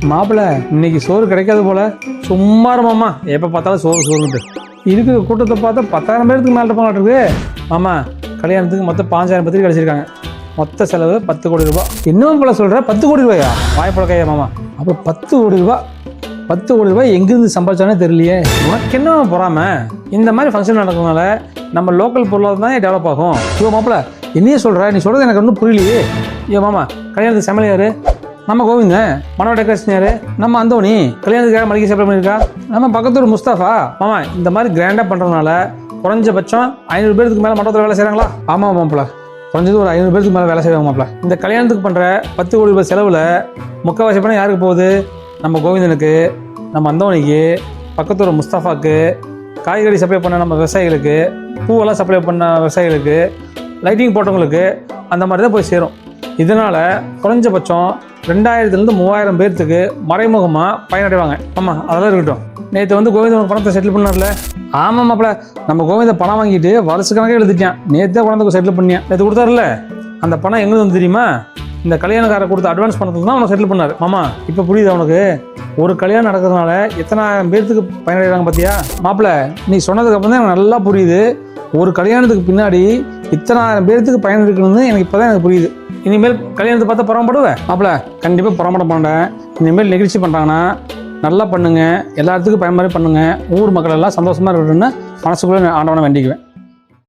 மாப்பிள்ள இன்னைக்கு சோறு கிடைக்காது போல. சும்மா மாமா எப்போ பார்த்தாலும் சோறுட்டு இருக்கிற கூட்டத்தை பார்த்தா 10,000 பேருக்கு மேலே இருப்பாங்க. மாமா கல்யாணத்துக்கு மொத்தம் 5,000 பத்திரிக்கை அடிச்சிருக்காங்க. மொத்த செலவு 10 கோடி ரூபா. இன்னும் போல சொல்கிற 10 கோடி ரூபாயா? வாய்ப்பழக்கையா மாமா? அப்போ 10 கோடி ரூபா 10 கோடி ரூபாய் எங்கேருந்து சம்பாதிச்சானே தெரியலையே. உனக்கு என்ன போறாம? இந்த மாதிரி ஃபங்க்ஷன் நடக்கிறதுனால நம்ம லோக்கல் பொருளாதாரம் தான் டெவலப் ஆகும். ஐயோ மாப்பிள்ள என்னையே சொல்கிற, நீ சொல்கிறது எனக்கு ஒன்றும் புரியலையே. ஐயோ மாமா கல்யாணத்துக்கு சமையல் யாரு? நம்ம கோவிந்த. மனோட டெக்கரேஷன் யாரு? நம்ம அந்தோனி. கல்யாணத்துக்காக மளிகை சப்ளை பண்ணியிருக்கா நம்ம பக்கத்தூர் முஸ்தாஃபா. மாமா இந்த மாதிரி கிராண்டாக பண்ணுறதுனால குறைஞ்சபட்சம் 500 பேருக்கு மேலே மண்டபத்தில் வேலை செய்கிறாங்களா? ஆமாம் மாப்பிள்ள, குறைஞ்சது ஒரு 500 பேருக்கு மேலே வேலை செய்வாங்க மாப்பிள்ள. இந்த கல்யாணத்துக்கு பண்ணுற 10 கோடி ரூபாய் செலவில் முக்கால்வாசி பணம் யாருக்கு போகுது? நம்ம கோவிந்தனுக்கு, நம்ம அந்தோனிக்கு, பக்கத்தூர் முஸ்தாஃபாவுக்கு, காய்கறி சப்ளை பண்ண நம்ம விவசாயிகளுக்கு, பூவெல்லாம் சப்ளை பண்ண விவசாயிகளுக்கு, லைட்டிங் போட்டவங்களுக்கு, அந்த மாதிரி தான் போய் சேரும். இதனால் குறைஞ்சபட்சம் 2000 to 3000 பேர்த்துக்கு மறைமுகமாக பயனடைவாங்க. ஆமாம் அதெல்லாம் இருக்கட்டும். நேற்று வந்து கோவிந்த பணத்தை செட்டில் பண்ணார்ல? ஆமாம் மாப்பிள்ள, நம்ம கோவிந்த பணம் வாங்கிட்டு வருஷக்கணக்கே எழுதிட்டேன். நேற்றே குழந்தைக்கு செட்டில் பண்ணியேன். நேற்று கொடுத்தாருல, அந்த பணம் எங்கே வந்து தெரியுமா? இந்த கல்யாணக்கார கொடுத்த அட்வான்ஸ் பணத்துக்கு தான் அவனை செட்டில் பண்ணார். மாமா இப்போ புரியுது அவனுக்கு? ஒரு கல்யாணம் நடக்கிறதுனால எத்தனை பேர்த்துக்கு பயனடைகிறாங்க பார்த்தியா? மாப்பிள்ள நீ சொன்னதுக்கப்புறம் தான் எனக்கு நல்லா புரியுது. ஒரு கல்யாணத்துக்கு பின்னாடி இத்தனை பேர்த்துக்கு பயன் இருக்கணும்னு எனக்கு இப்போ தான் எனக்கு புரியுது. இனிமேல் கல்யாணத்தை பார்த்தா புறம்படுவேன் மாப்பிள்ள? கண்டிப்பாக புறம்பட மாட்டேன். இனிமேல் நிகழ்ச்சி பண்ணுறாங்கன்னா நல்லா பண்ணுங்க, எல்லாத்துக்கும் பயன் மாதிரி பண்ணுங்க. ஊர் மக்கள் எல்லாம் சந்தோஷமாக இருக்கணும்னு மனசுக்குள்ளே ஆண்டவனை வேண்டிக்குவேன்.